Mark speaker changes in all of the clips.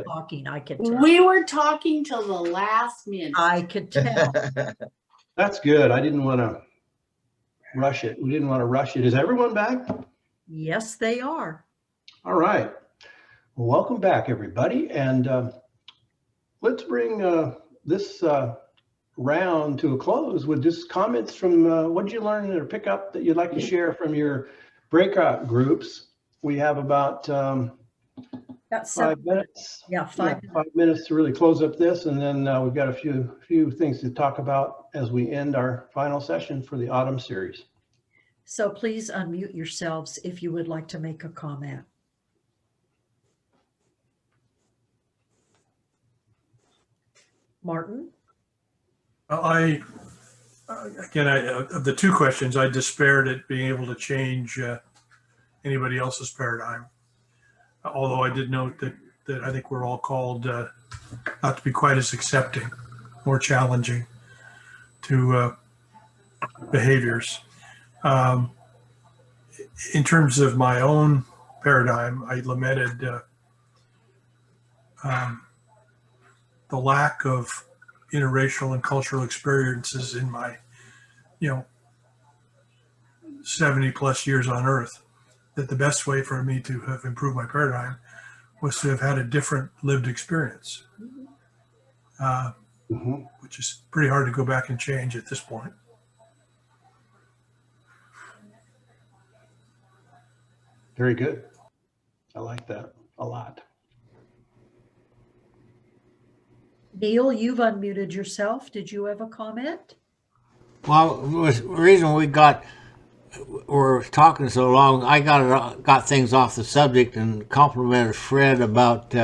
Speaker 1: talking, I could tell.
Speaker 2: We were talking till the last minute.
Speaker 1: I could tell.
Speaker 3: That's good. I didn't want to rush it. We didn't want to rush it. Is everyone back?
Speaker 1: Yes, they are.
Speaker 3: All right. Well, welcome back, everybody. And let's bring this round to a close with just comments from what did you learn or pick up that you'd like to share from your breakout groups. We have about
Speaker 1: Got
Speaker 3: 5 minutes.
Speaker 1: Yeah, 5 minutes.
Speaker 3: 5 minutes to really close up this, and then we've got a few things to talk about as we end our final session for the autumn series.
Speaker 1: So please unmute yourselves if you would like to make a comment. Martin?
Speaker 4: Again, of the two questions, I despaired at being able to change anybody else's paradigm. Although I did note that I think we're all called not to be quite as accepting, more challenging to behaviors. In terms of my own paradigm, I lamented the lack of interracial and cultural experiences in my, 70 plus years on Earth. That the best way for me to have improved my paradigm was to have had a different lived experience, which is pretty hard to go back and change at this point.
Speaker 3: Very good. I like that a lot.
Speaker 1: Neil, you've unmuted yourself. Did you have a comment?
Speaker 5: Well, the reason we're talking so long, I got things off the subject and complimented Fred about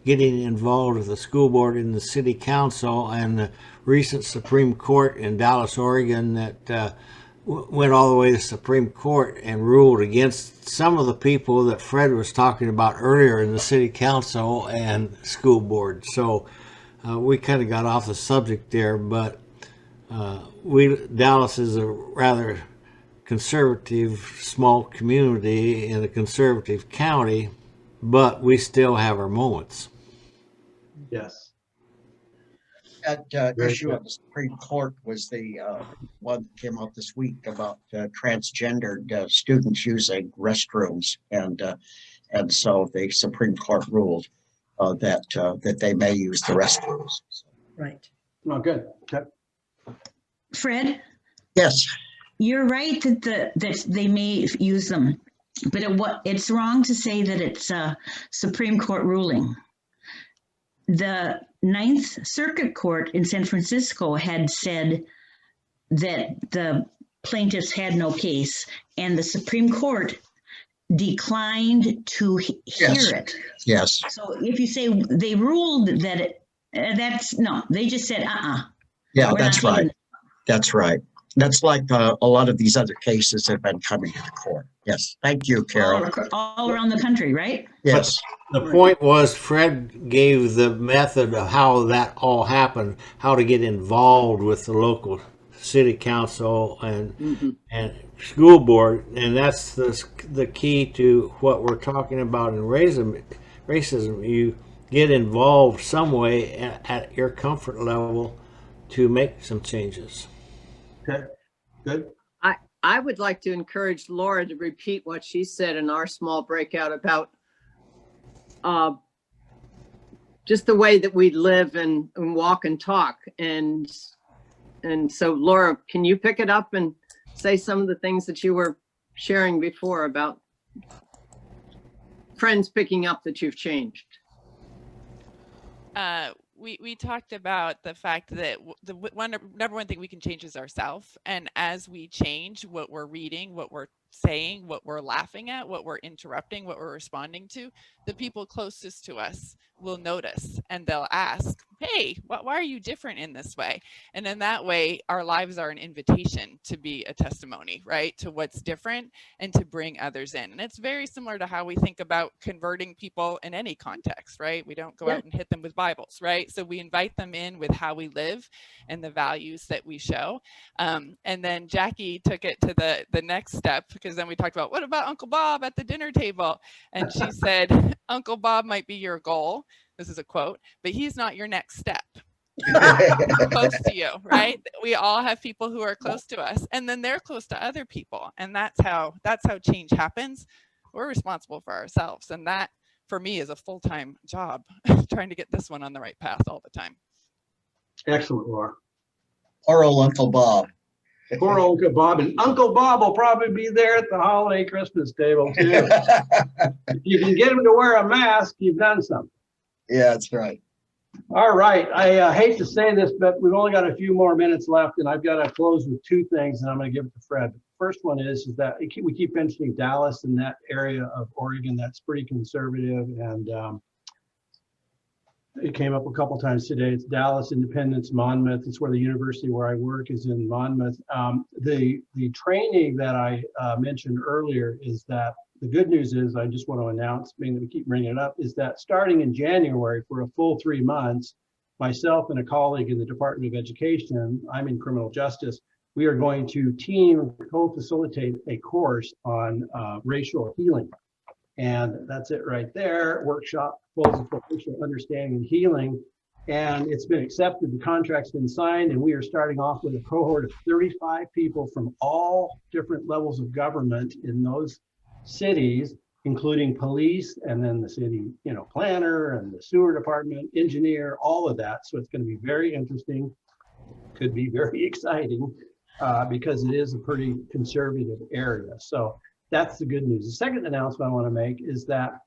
Speaker 5: getting involved with the school board and the city council and the recent Supreme Court in Dallas, Oregon that went all the way to the Supreme Court and ruled against some of the people that Fred was talking about earlier in the city council and school board. So we kind of got off the subject there, but Dallas is a rather conservative small community in a conservative county, but we still have our moments.
Speaker 3: Yes.
Speaker 6: That issue of the Supreme Court was the one that came out this week about transgendered students using restrooms, and so the Supreme Court ruled that they may use the restrooms.
Speaker 1: Right.
Speaker 3: Oh, good. Okay.
Speaker 7: Fred,
Speaker 6: Yes.
Speaker 7: you're right that they may use them, but it's wrong to say that it's a Supreme Court ruling. The Ninth Circuit Court in San Francisco had said that the plaintiffs had no case, and the Supreme Court declined to hear it.
Speaker 6: Yes.
Speaker 7: So if you say they ruled that they just said,
Speaker 6: Yeah,
Speaker 7: we're
Speaker 6: that's
Speaker 7: not
Speaker 6: right.
Speaker 7: doing it.
Speaker 6: That's right. That's like a lot of these other cases have been coming to the court. Yes. Thank you, Carol.
Speaker 7: all around the country, right?
Speaker 6: Yes.
Speaker 5: The point was Fred gave the method of how that all happened, how to get involved with the local city council and school board, and that's the key to what we're talking about in racism. You get involved some way at your comfort level to make some changes.
Speaker 3: Okay. Good.
Speaker 8: I would like to encourage Laura to repeat what she said in our small breakout about just the way that we live and walk and talk. And so Laura, can you pick it up and say some of the things that you were sharing before about friends picking up that you've changed?
Speaker 9: We talked about the fact that the number one thing we can change is ourselves. And as we change what we're reading, what we're saying, what we're laughing at, what we're interrupting, what we're responding to, the people closest to us will notice and they'll ask, hey, why are you different in this way? And in that way, our lives are an invitation to be a testimony, right? To what's different and to bring others in. And it's very similar to how we think about converting people in any context, right? We don't go out and hit them with Bibles, right? So we invite them in with how we live and the values that we show. And then Jackie took it to the next step, because then we talked about, what about Uncle Bob at the dinner table? And she said, Uncle Bob might be your goal, this is a quote, but he's not your next step. Close to you, right? We all have people who are close to us, and then they're close to other people, and that's how change happens. We're responsible for ourselves, and that for me is a full-time job, trying to get this one on the right path all the time.
Speaker 3: Excellent, Laura.
Speaker 6: Poor old Uncle Bob.
Speaker 3: Poor Uncle Bob, and Uncle Bob will probably be there at the holiday Christmas table too. If you can get him to wear a mask, you've done something.
Speaker 6: Yeah, that's right.
Speaker 3: All right, I hate to say this, but we've only got a few more minutes left, and I've got to close with two things, and I'm going to give it to Fred. The first one is that we keep mentioning Dallas and that area of Oregon that's pretty conservative, and it came up a couple times today. It's Dallas, Independence, Monmouth. It's where the university where I work is in Monmouth. The training that I mentioned earlier is that the good news is, I just want to announce, being that we keep bringing it up, is that starting in January for a full 3 months, myself and a colleague in the Department of Education, I'm in criminal justice, we are going to co-facilitate a course on racial healing. And that's it right there, workshop, proposal for racial understanding and healing. And it's been accepted, the contract's been signed, and we are starting off with a cohort of 35 people from all different levels of government in those cities, including police, and then the city, planner and the sewer department, engineer, all of that. So it's going to be very interesting, could be very exciting, because it is a pretty conservative area. So that's the good news. The second announcement I want to make is that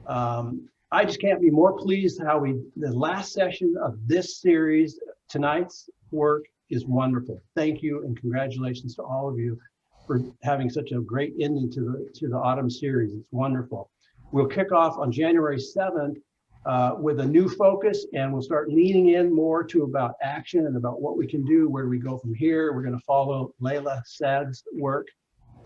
Speaker 3: I just can't be more pleased how the last session of this series, tonight's work is wonderful. Thank you and congratulations to all of you for having such a great ending to the autumn series. It's wonderful. We'll kick off on January 7th with a new focus, and we'll start leaning in more to about action and about what we can do, where do we go from here. We're going to follow Layla Sad's work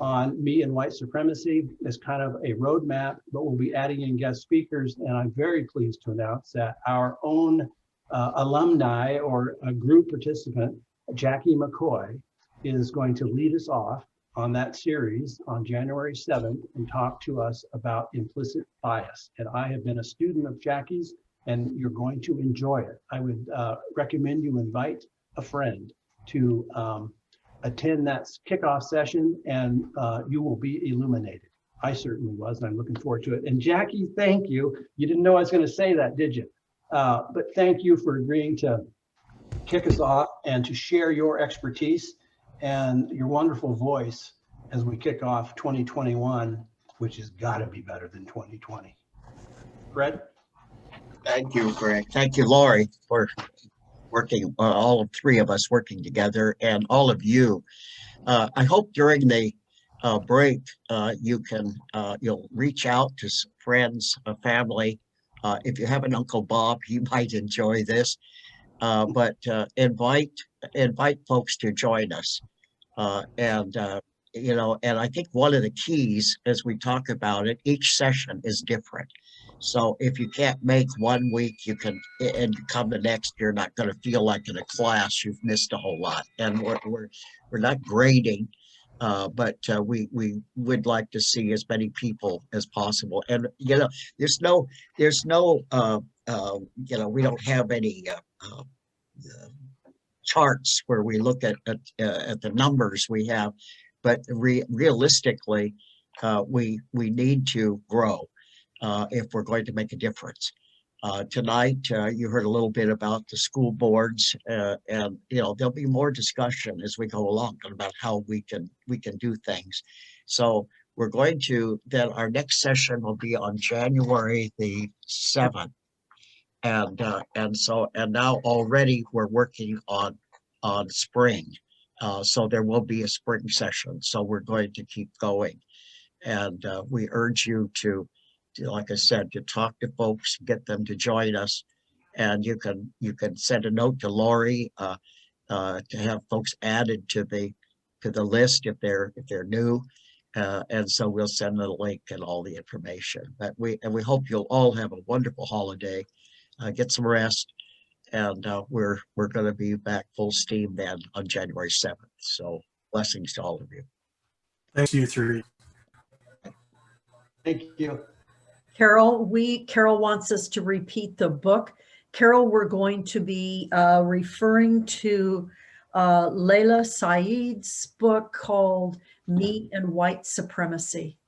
Speaker 3: on me and white supremacy as kind of a roadmap, but we'll be adding in guest speakers. And I'm very pleased to announce that our own alumni or a group participant, Jackie McCoy, is going to lead us off on that series on January 7th and talk to us about implicit bias. And I have been a student of Jackie's, and you're going to enjoy it. I would recommend you invite a friend to attend that kickoff session, and you will be illuminated. I certainly was, and I'm looking forward to it. And Jackie, thank you. You didn't know I was going to say that, did you? But thank you for agreeing to kick us off and to share your expertise and your wonderful voice as we kick off 2021, which has got to be better than 2020. Fred?
Speaker 6: Thank you, Greg. Thank you, Lori, for working, all three of us working together, and all of you. I hope during the break, you'll reach out to friends, family. If you have an Uncle Bob, he might enjoy this, but invite folks to join us. And I think one of the keys as we talk about it, each session is different. So if you can't make 1 week, you can, and you come the next, you're not going to feel like in a class you've missed a whole lot. And we're not grading, but we would like to see as many people as possible. And there's no we don't have any charts where we look at the numbers we have, but realistically, we need to grow. If we're going to make a difference. Tonight, you heard a little bit about the school boards, and there'll be more discussion as we go along about how we can do things. So we're going to, then our next session will be on January the 7th. And now already we're working on spring. So there will be a spring session. So we're going to keep going. And we urge you to, like I said, to talk to folks, get them to join us, and you can send a note to Lori to have folks added to the list if they're new, and so we'll send the link and all the information. But we hope you'll all have a wonderful holiday, get some rest, and we're going to be back full steam then on January 7th. So blessings to all of you.
Speaker 4: Thanks, you three.
Speaker 3: Thank you.
Speaker 1: Carol, Carol wants us to repeat the book. Carol, we're going to be referring to Layla Saeed's book called Me and White Supremacy.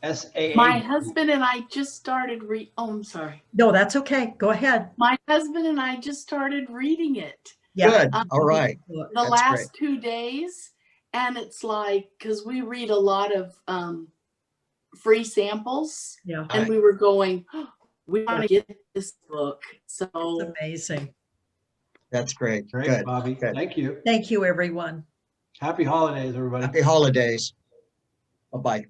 Speaker 3: SAA.
Speaker 2: My husband and I just started I'm sorry.
Speaker 1: No, that's okay. Go ahead.
Speaker 2: My husband and I just started reading it
Speaker 1: Yeah.
Speaker 6: Good, all right.
Speaker 2: the
Speaker 6: That's
Speaker 2: last 2 days. And it's like, because we read a lot of free samples,
Speaker 1: Yeah.
Speaker 2: and we were going, oh, we want to get this book.
Speaker 1: It's
Speaker 2: So
Speaker 1: amazing.
Speaker 6: That's great.
Speaker 3: Great,
Speaker 6: Good.
Speaker 3: Bobby.
Speaker 6: Good.
Speaker 3: Thank you.
Speaker 1: Thank you, everyone.
Speaker 3: Happy holidays, everybody.
Speaker 6: Happy holidays. Bye-bye.